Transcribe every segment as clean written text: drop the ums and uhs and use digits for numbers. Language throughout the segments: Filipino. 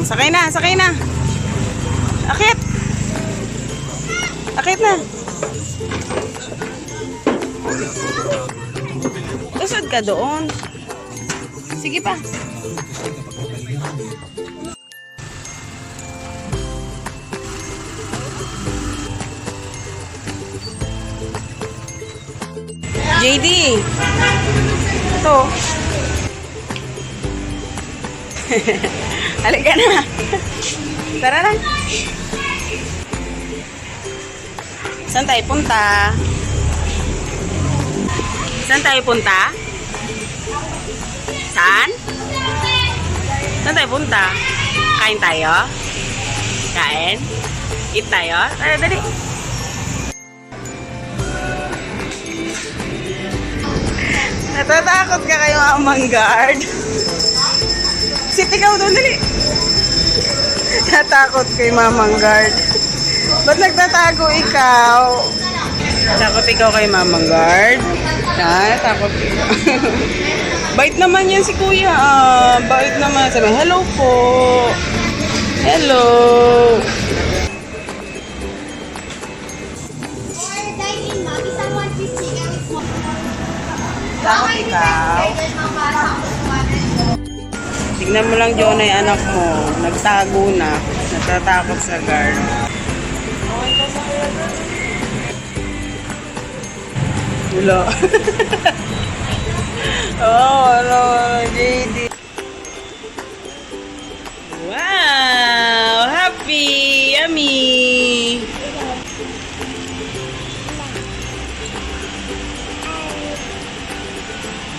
Sakay na, sakay na. Akit. Akit na. Usod ka doon. Sige pa. JD. Ito. Halika na. Tara na. Saan tayo punta? Saan tayo punta? Saan? Saan tayo punta? Kain tayo? Kain? Eat tayo? Tara, dali. Natatakot ka kayo, Mamang Guard? Sit ikaw doon, dali. Natakot kay Mamang Guard. Ba't nagtatago ikaw? Takot ikaw kay Mamang Guard? Takot ikaw. Bait naman yan si Kuya. Bait naman. Sabi, hello po. Hello. Takot ikaw. Tignan mo lang, Jonay, anak mo. Nagtago na. Natatakot sa guard. Wala. Oh, hello, JD. Wow! Happy! Yummy!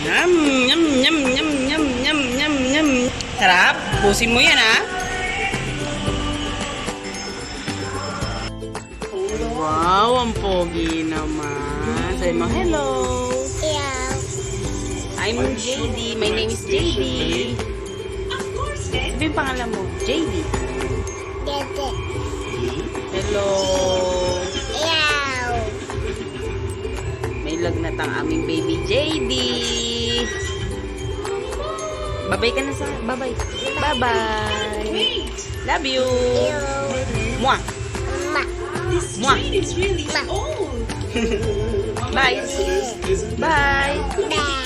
Yum, yum, yum, yum, yum, yum, yum, yum. Sarap. Pusin mo yan, ha? Wow, ang pogi naman. Sabi mo, hello. Yeah. I'm JD. My name is JD. Sabi yung pangalan mo, JD. Dede. Hello. Yeah. May lagnat ang aming baby JD. Babay ka na sa... Babay. Bye-bye. Love you. Mwah. Ma. Mwah. Ma. Bye. Bye. Bye.